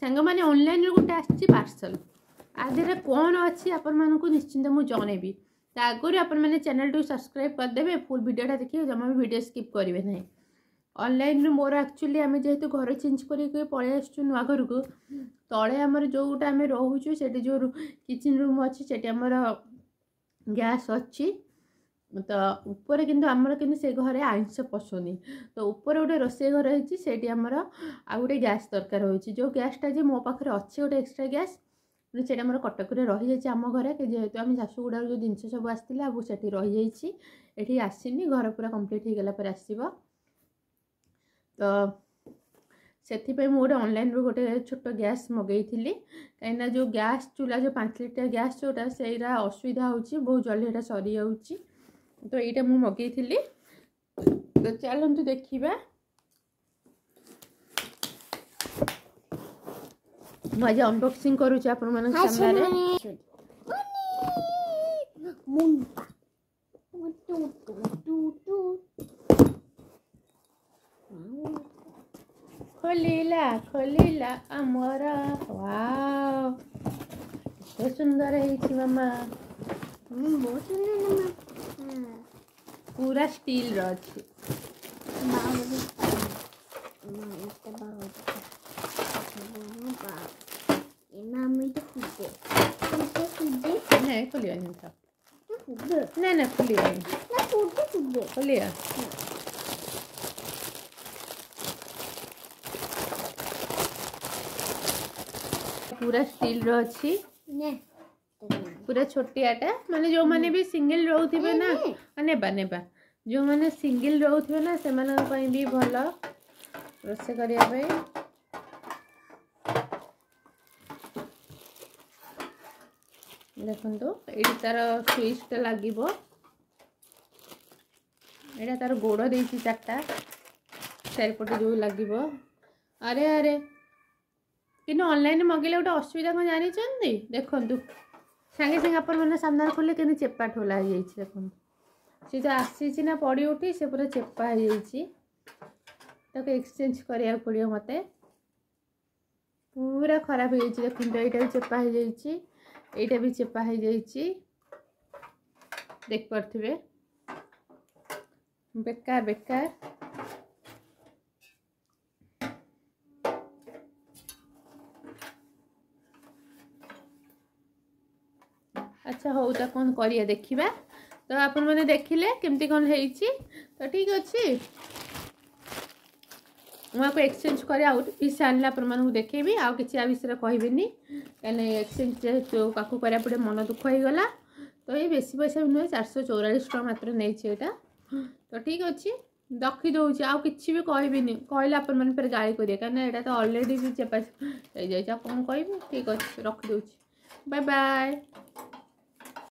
सांग मैंने ऑनलाइन गोटे आसी पार्सल आधे कौन अच्छी आपण मानक निश्चिंत मुझे जनइबी आगुरी आपण मैंने चैनल टू सब्सक्राइब करदे फुल वीडियोटा देखिए जमा भी वीडियो स्किप करेंगे ना ऑनलाइन मोर एक्चुअली आम जेहेतु घर चेंज करके पलि आसु नुआ घर को तले आमर जोटा आम रोचु से जो किचन रूम अच्छी से गैस अच्छी तो ऊपर किंतु आमर कि से घर आइंस पशुनी तो ऊपर गोटे रोसे घर होती आमर आ गोटे गैस दरकार हो जो गैसटा जे मो पाखे अच्छे गोटे एक्सट्रा गैस से कटक रही जाए आम घर जेहेतु आम झारसुगुड़ा जो जिन सब आसाला से रही जाइए आसनी घर पूरा कंप्लीट हो गला आसब तो से मुझे ऑनलाइन रू गोटे छोट गैस मगई कहीं जो गैस चूल्हा जो 5 लिटर गैस जोटा से असुविधा होची बहुत जल्दी एटा सरी जाउची तो ये मुझे मगई तो चलतु देखा मुझे अनबॉक्सिंग करूँ आपण सामने खोलिला आमर वाओ तो सुंदर है मामा बहुत सुंदर पूरा स्टील रही खोलिया ना खोलिया पूरा स्टील रही पूरा छोटियाटा माने जो माने भी सिंगल रोथे ना नेबा नेबा जो माने सिंगल रोथे ना से भी भल रोसे करने देखो ये तार स्विचटा लगे यहाँ तार गोड़ दे 4टा चारिपटे जो लगे अरे अरे कि ऑनलाइन मगेले गोटे असुविधा कौन जानी देखु सागे सागे आपण मैंने सामने खोले कि चेपा ठोला हो देखो सी तो आसी ना पड़ी उठी से पूरा चेपा हो एक्सचेंज करा पड़ो मत पूरा खराब हो देखो यहाँ भी चेपा हो यहाँ भी चेपा हो देख पारे बेकार बेकार अच्छा हो तो कौन करिया देखिबा तो आपण मैंने देखिले केमती कौन है तो ठीक अच्छे मुझे एक्सचेंज कर पीस आने आप देखेबी आउ कि विषय कहबी कहीं एक्सचेंज जेहतु काकू करा पड़े मन दुख हो गला तो ये बेसी पैसा भी नुहे 444 टका मात्र नहीं तो ठीक अच्छे रखी दूसरी आउ कि भी कहबी कहले आप फिर गाड़ी करेंगे कहीं यहाँ तो अलरेडी भी चेपा हो जाए कौन कह ठीक अच्छे रखी दूसरी बाय बाय।